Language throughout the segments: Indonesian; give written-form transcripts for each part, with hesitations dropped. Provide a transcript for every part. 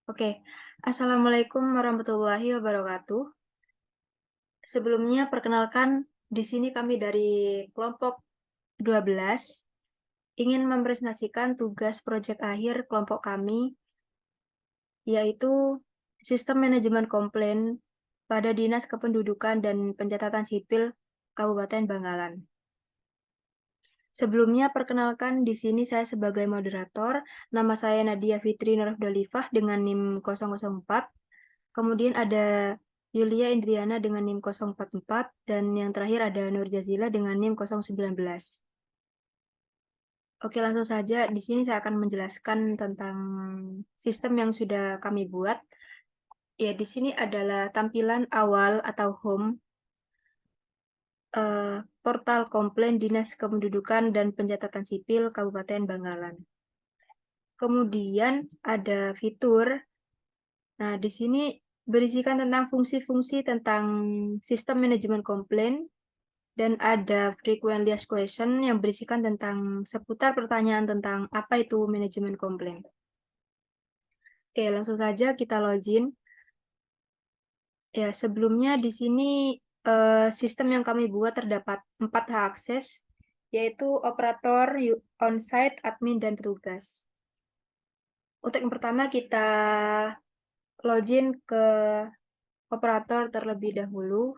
Oke, Assalamualaikum warahmatullahi wabarakatuh. Sebelumnya perkenalkan, di sini kami dari kelompok 12 ingin mempresentasikan tugas proyek akhir kelompok kami, yaitu Sistem Manajemen Komplain pada Dinas Kependudukan dan Pencatatan Sipil Kabupaten Bangkalan. Sebelumnya perkenalkan di sini saya sebagai moderator, nama saya Nadia Fitri Nurafdalifah dengan NIM 004. Kemudian ada Yulia Indriana dengan NIM 044 dan yang terakhir ada Nur Jazila dengan NIM 019. Oke, langsung saja di sini saya akan menjelaskan tentang sistem yang sudah kami buat. Ya, di sini adalah tampilan awal atau home portal komplain Dinas Kependudukan dan Pencatatan Sipil Kabupaten Bangkalan. Kemudian ada fitur. Nah, di sini berisikan tentang fungsi-fungsi tentang sistem manajemen komplain dan ada frequently asked question yang berisikan tentang seputar pertanyaan tentang apa itu manajemen komplain. Oke, langsung saja kita login. Ya, sebelumnya di sini sistem yang kami buat terdapat 4 hak akses, yaitu operator, onsite, admin, dan petugas. Untuk yang pertama kita login ke operator terlebih dahulu.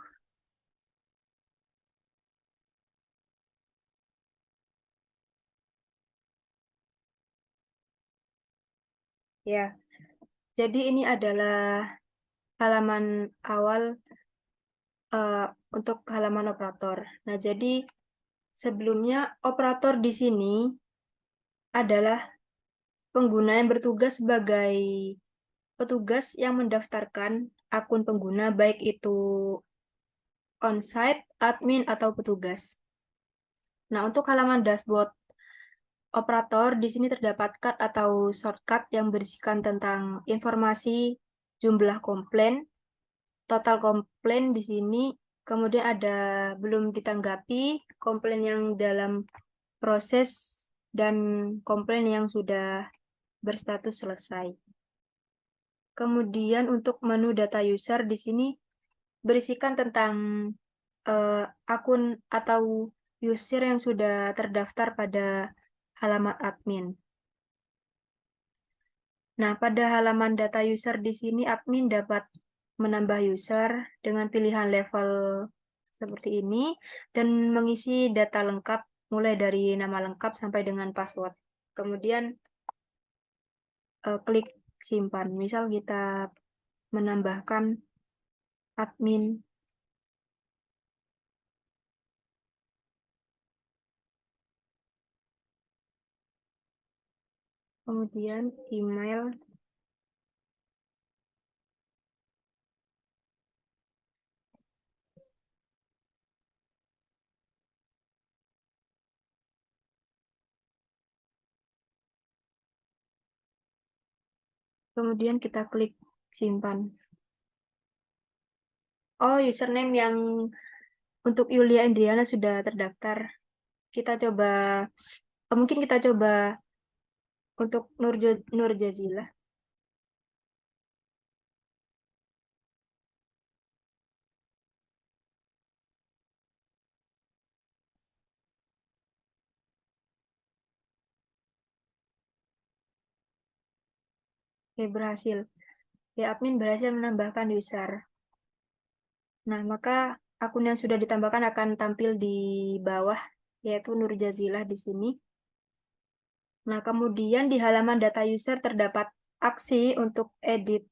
Ya, jadi ini adalah halaman awal eh, untuk halaman operator. Nah, jadi sebelumnya operator di sini adalah pengguna yang bertugas sebagai petugas yang mendaftarkan akun pengguna baik itu onsite, admin, atau petugas. Nah, untuk halaman dashboard operator di sini terdapat cut atau shortcut yang berisikan tentang informasi jumlah komplain, total komplain di sini, kemudian ada belum ditanggapi, komplain yang dalam proses, dan komplain yang sudah berstatus selesai. Kemudian untuk menu data user di sini berisikan tentang eh, akun atau user yang sudah terdaftar pada halaman admin. Nah, pada halaman data user di sini admin dapat menambah user dengan pilihan level seperti ini dan mengisi data lengkap mulai dari nama lengkap sampai dengan password. Kemudian klik simpan. Misal kita menambahkan admin, kemudian email, kemudian kita klik simpan. Oh, username yang untuk Yulia Indriana sudah terdaftar. Kita coba, mungkin kita coba untuk Nur Jazila. Oke, berhasil. Ya, admin berhasil menambahkan user. Nah, maka akun yang sudah ditambahkan akan tampil di bawah, yaitu Nur Jazilah di sini. Nah, kemudian di halaman data user terdapat aksi untuk edit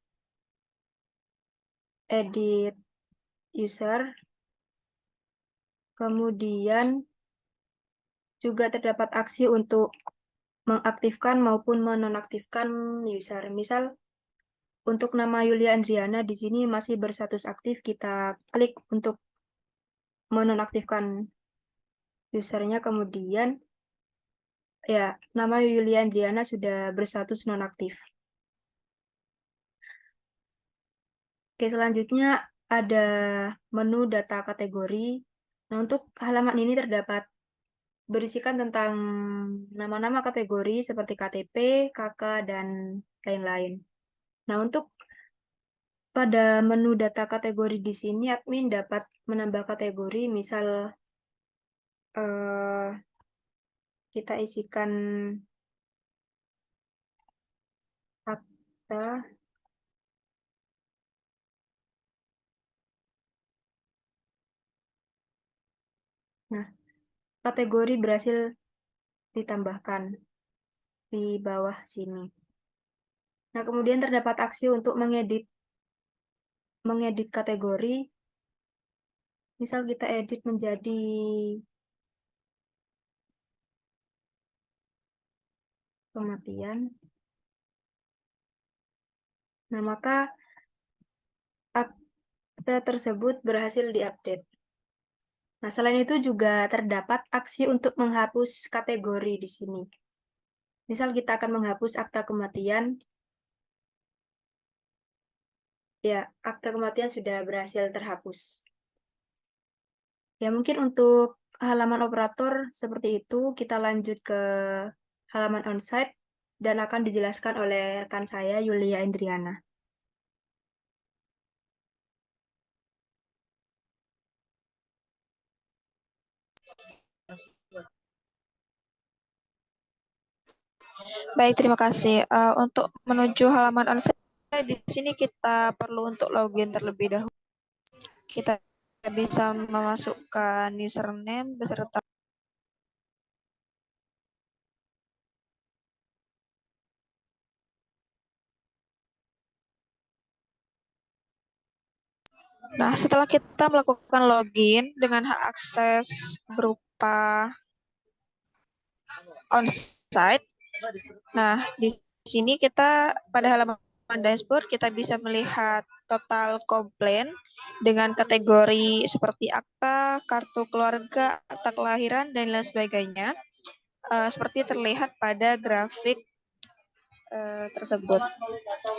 user. Kemudian juga terdapat aksi untuk mengaktifkan maupun menonaktifkan user. Misal untuk nama Yulia Andriana di sini masih berstatus aktif, kita klik untuk menonaktifkan usernya. Kemudian ya, nama Yulia Andriana sudah berstatus nonaktif. Oke, selanjutnya ada menu data kategori. Nah, untuk halaman ini terdapat berisikan tentang nama-nama kategori seperti KTP, KK, dan lain-lain. Nah, untuk pada menu data kategori di sini, admin dapat menambah kategori, misal eh, kita isikan akta. Nah, kategori berhasil ditambahkan di bawah sini. Nah, kemudian terdapat aksi untuk mengedit kategori. Misal kita edit menjadi kematian. Nah, maka akta tersebut berhasil diupdate. Nah, selain itu juga terdapat aksi untuk menghapus kategori di sini. Misal kita akan menghapus akta kematian, ya, akta kematian sudah berhasil terhapus. Ya, mungkin untuk halaman operator seperti itu, kita lanjut ke halaman onsite dan akan dijelaskan oleh rekan saya, Yulia Indriana. Baik, terima kasih. Untuk menuju halaman onsite, di sini kita perlu untuk login terlebih dahulu. Kita bisa memasukkan username beserta Nah, setelah kita melakukan login dengan hak akses berupa onsite, nah di sini kita pada halaman dashboard kita bisa melihat total komplain dengan kategori seperti akta, kartu keluarga, akta kelahiran, dan lain sebagainya. Seperti terlihat pada grafik tersebut.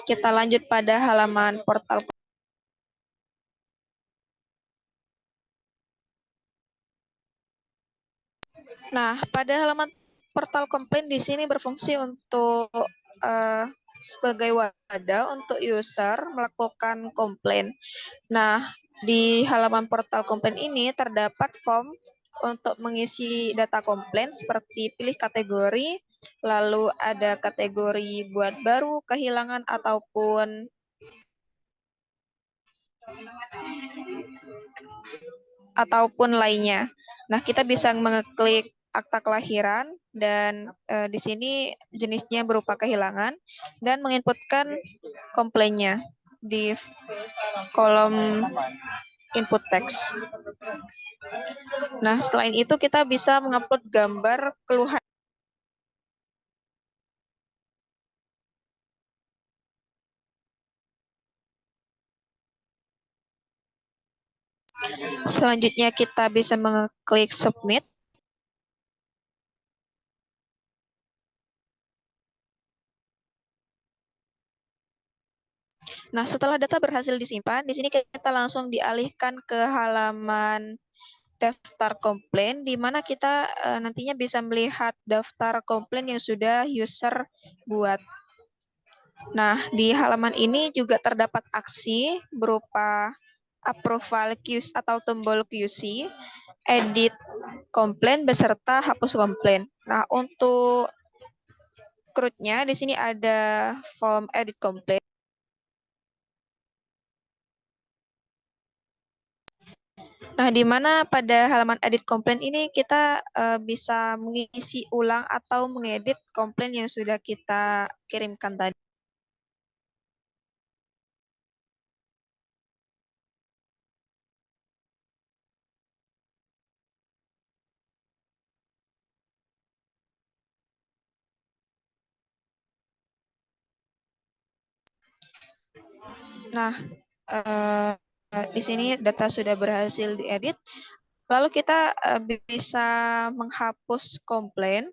Kita lanjut pada halaman portal. Nah, pada halaman portal komplain di sini berfungsi untuk sebagai wadah untuk user melakukan komplain. Nah, di halaman portal komplain ini terdapat form untuk mengisi data komplain seperti pilih kategori, lalu ada kategori buat baru, kehilangan, ataupun lainnya. Nah, kita bisa mengeklik akta kelahiran dan di sini jenisnya berupa kehilangan dan menginputkan komplainnya di kolom input text. Nah, selain itu kita bisa mengupload gambar keluhan. Selanjutnya kita bisa mengeklik submit. Nah, setelah data berhasil disimpan, di sini kita langsung dialihkan ke halaman daftar komplain, di mana kita nantinya bisa melihat daftar komplain yang sudah user buat. Nah, di halaman ini juga terdapat aksi berupa approval QC atau tombol QC, edit komplain beserta hapus komplain. Nah, untuk CRUD-nya di sini ada form edit komplain. Nah, di mana pada halaman edit komplain ini kita bisa mengisi ulang atau mengedit komplain yang sudah kita kirimkan tadi. Nah, di sini data sudah berhasil diedit. Lalu kita bisa menghapus komplain.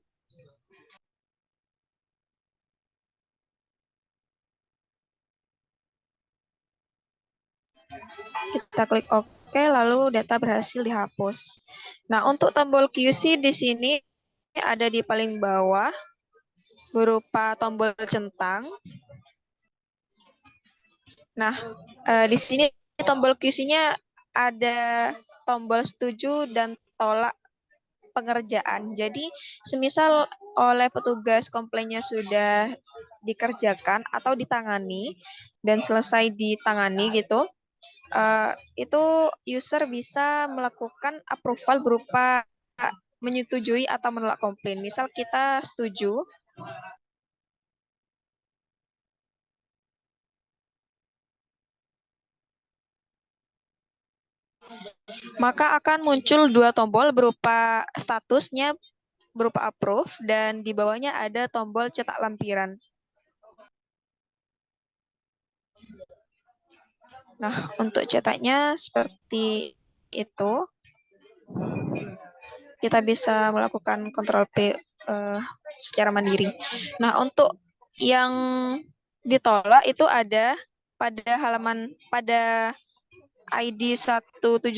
Kita klik OK, lalu data berhasil dihapus. Nah, untuk tombol QC di sini ada di paling bawah berupa tombol centang. Nah, di sini tombol QC-nya ada tombol setuju dan tolak pengerjaan. Jadi, semisal oleh petugas komplainnya sudah dikerjakan atau ditangani dan selesai ditangani gitu, itu user bisa melakukan approval berupa menyetujui atau menolak komplain. Misal kita setuju, maka akan muncul dua tombol berupa statusnya berupa approve dan di bawahnya ada tombol cetak lampiran. Nah, untuk cetaknya seperti itu. Kita bisa melakukan kontrol P secara mandiri. Nah, untuk yang ditolak itu ada pada ID 171.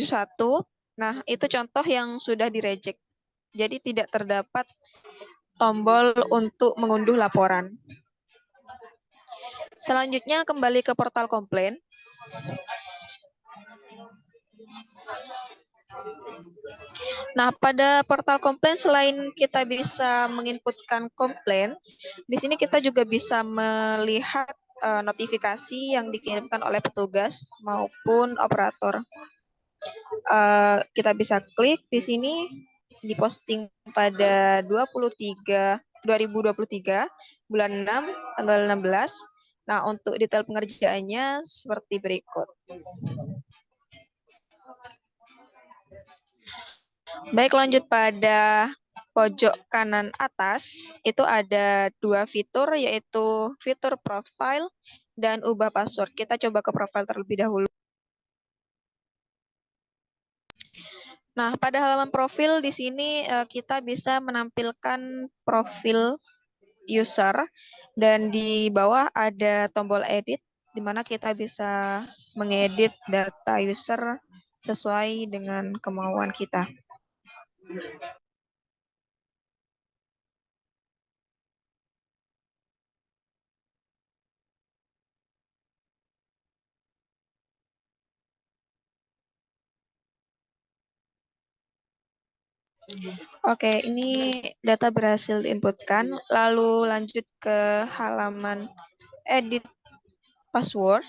Nah, itu contoh yang sudah direject. Jadi tidak terdapat tombol untuk mengunduh laporan. Selanjutnya kembali ke portal komplain. Nah, pada portal komplain selain kita bisa menginputkan komplain, di sini kita juga bisa melihat notifikasi yang dikirimkan oleh petugas maupun operator. Kita bisa klik di sini, diposting pada 2023 bulan 6 tanggal 16. Nah, untuk detail pengerjaannya seperti berikut. Baik, lanjut pada pojok kanan atas, itu ada dua fitur, yaitu fitur profile dan ubah password. Kita coba ke profile terlebih dahulu. Nah, pada halaman profil di sini kita bisa menampilkan profil user dan di bawah ada tombol edit di mana kita bisa mengedit data user sesuai dengan kemauan kita. Oke, ini data berhasil diinputkan. Lalu lanjut ke halaman edit password.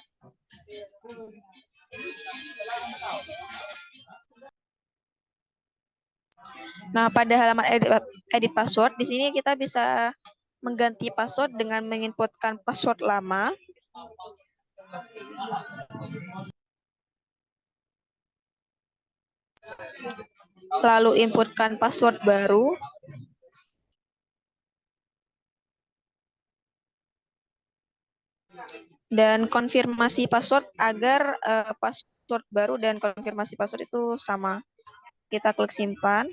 Nah, pada halaman edit password, di sini kita bisa mengganti password dengan menginputkan password lama. Lalu inputkan password baru. Dan konfirmasi password agar password baru dan konfirmasi password itu sama. Kita klik simpan.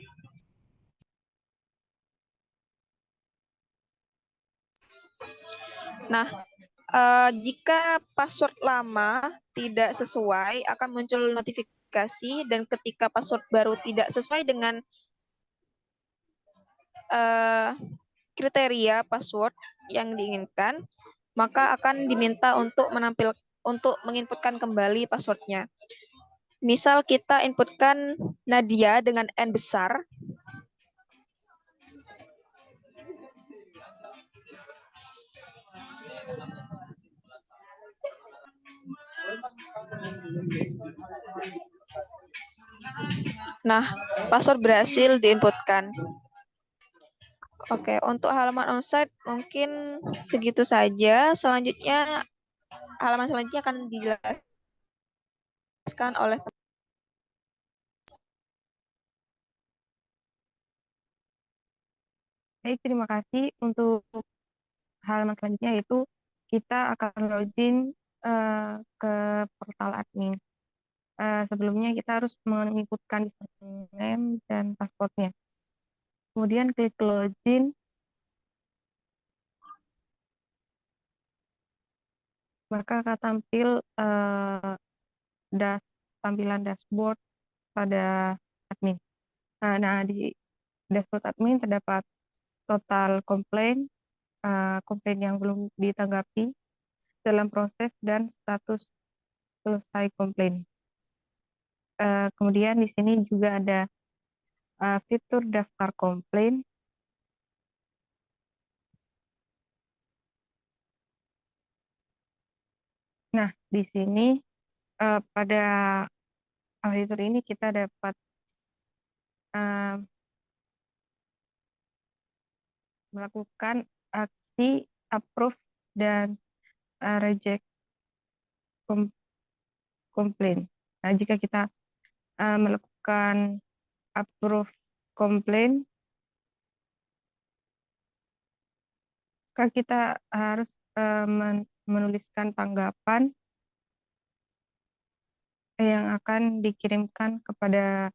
Nah, jika password lama tidak sesuai, akan muncul notifikasi dan ketika password baru tidak sesuai dengan kriteria password yang diinginkan, maka akan diminta untuk menginputkan kembali passwordnya. Misal kita inputkan Nadia dengan N besar. Nah, password berhasil diinputkan. Oke, untuk halaman onsite mungkin segitu saja. Halaman selanjutnya akan dijelaskan oleh Baik, terima kasih. Untuk halaman selanjutnya yaitu kita akan login ke portal admin. Sebelumnya kita harus menginputkan username dan passwordnya. Kemudian klik login, maka akan tampil tampilan dashboard pada admin. Nah, di dashboard admin terdapat total komplain yang belum ditanggapi dalam proses dan status selesai komplain. Kemudian di sini juga ada fitur daftar komplain. Nah, di sini pada fitur ini kita dapat melakukan aksi approve dan reject komplain. Nah, jika kita melakukan approve komplain, maka kita harus menuliskan tanggapan yang akan dikirimkan kepada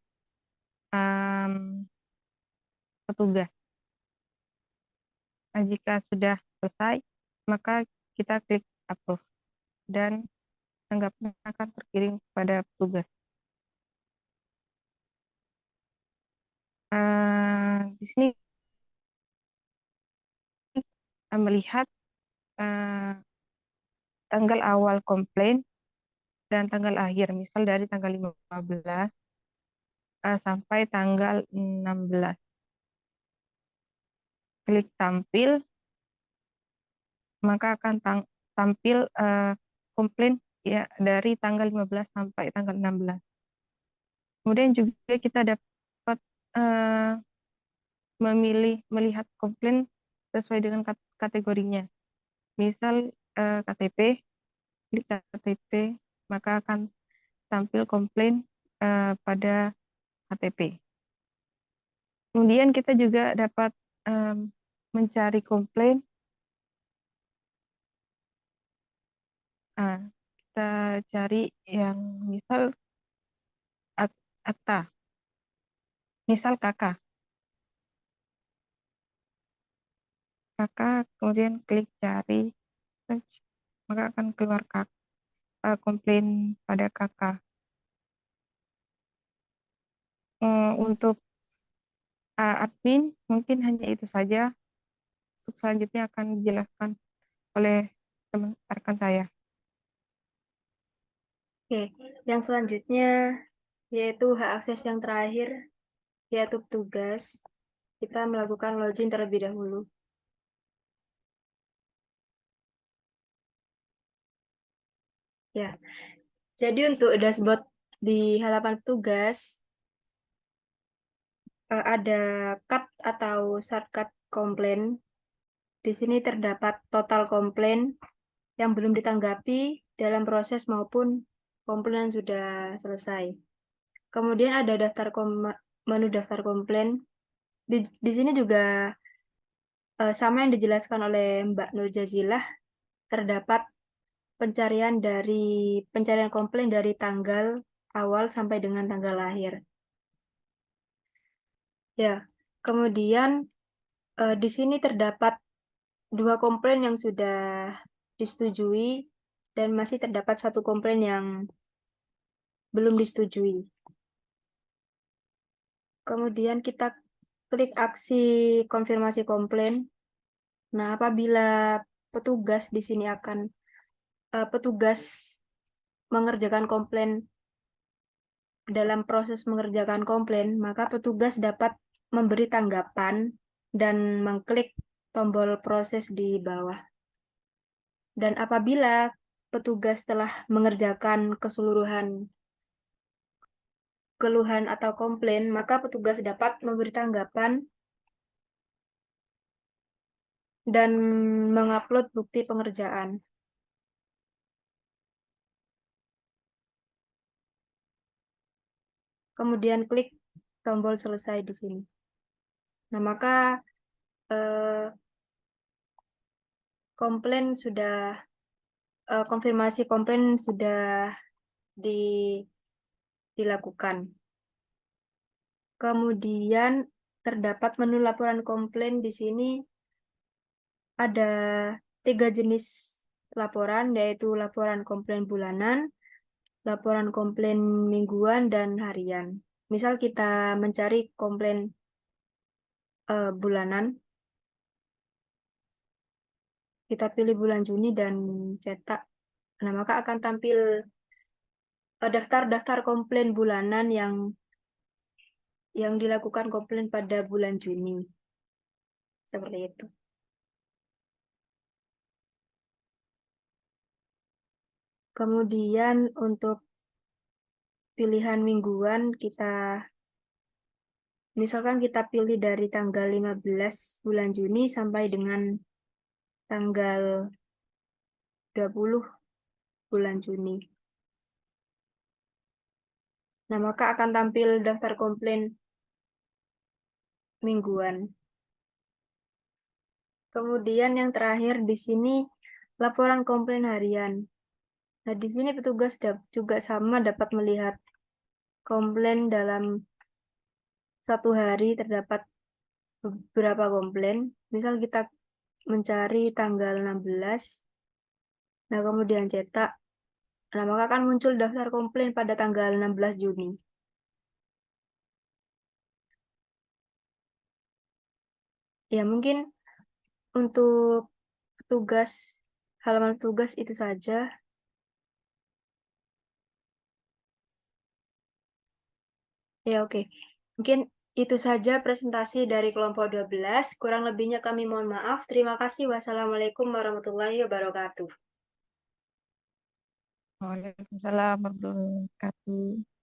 petugas. Nah, jika sudah selesai, maka kita klik approve dan tanggapan akan terkirim kepada petugas. Di sini melihat tanggal awal komplain dan tanggal akhir, misal dari tanggal 15 sampai tanggal 16. Klik tampil, maka akan tampil komplain ya dari tanggal 15 sampai tanggal 16. Kemudian juga kita dapat melihat komplain sesuai dengan kategorinya. Misal KTP, klik KTP, maka akan tampil komplain pada KTP. Kemudian kita juga dapat mencari komplain. Kita cari yang misal akta, misal kakak, kemudian klik cari, search, maka akan keluar komplain pada kakak. Untuk admin mungkin hanya itu saja. Untuk selanjutnya akan dijelaskan oleh teman rekan saya. Oke, yang selanjutnya yaitu hak akses yang terakhir, yaitu petugas. Kita melakukan login terlebih dahulu. Ya, jadi untuk dashboard di halaman petugas, ada cut atau shortcut komplain. Di sini terdapat total komplain yang belum ditanggapi dalam proses maupun komplain yang sudah selesai. Kemudian ada menu daftar komplain. Di sini juga sama yang dijelaskan oleh Mbak Nur Jazilah, terdapat pencarian komplain dari tanggal awal sampai dengan tanggal akhir. Ya, kemudian di sini terdapat 2 komplain yang sudah disetujui dan masih terdapat 1 komplain yang belum disetujui. Kemudian kita klik aksi konfirmasi komplain. Nah, apabila petugas di sini petugas mengerjakan komplain dalam proses mengerjakan komplain, maka petugas dapat memberi tanggapan dan mengklik tombol proses di bawah. Dan apabila petugas telah mengerjakan keseluruhan keluhan atau komplain, maka petugas dapat memberi tanggapan dan mengupload bukti pengerjaan. Kemudian klik tombol selesai di sini. Nah, maka konfirmasi komplain sudah dilakukan. Kemudian terdapat menu laporan komplain di sini ada 3 jenis laporan, yaitu laporan komplain bulanan, laporan komplain mingguan, dan harian. Misal kita mencari komplain bulanan, kita pilih bulan Juni dan cetak. Nah, maka akan tampil daftar-daftar komplain bulanan yang dilakukan komplain pada bulan Juni. Seperti itu. Kemudian untuk pilihan mingguan misalkan kita pilih dari tanggal 15 bulan Juni sampai dengan tanggal 20 bulan Juni. Nah, maka akan tampil daftar komplain mingguan. Kemudian yang terakhir di sini laporan komplain harian. Nah, di sini petugas juga sama dapat melihat komplain dalam satu hari terdapat beberapa komplain. Misal kita mencari tanggal 16, nah kemudian cetak, nah maka akan muncul daftar komplain pada tanggal 16 Juni. Ya, mungkin untuk halaman tugas itu saja. Ya, oke. Mungkin itu saja presentasi dari kelompok 12. Kurang lebihnya kami mohon maaf. Terima kasih. Wassalamualaikum warahmatullahi wabarakatuh. Waalaikumsalam warahmatullahi wabarakatuh.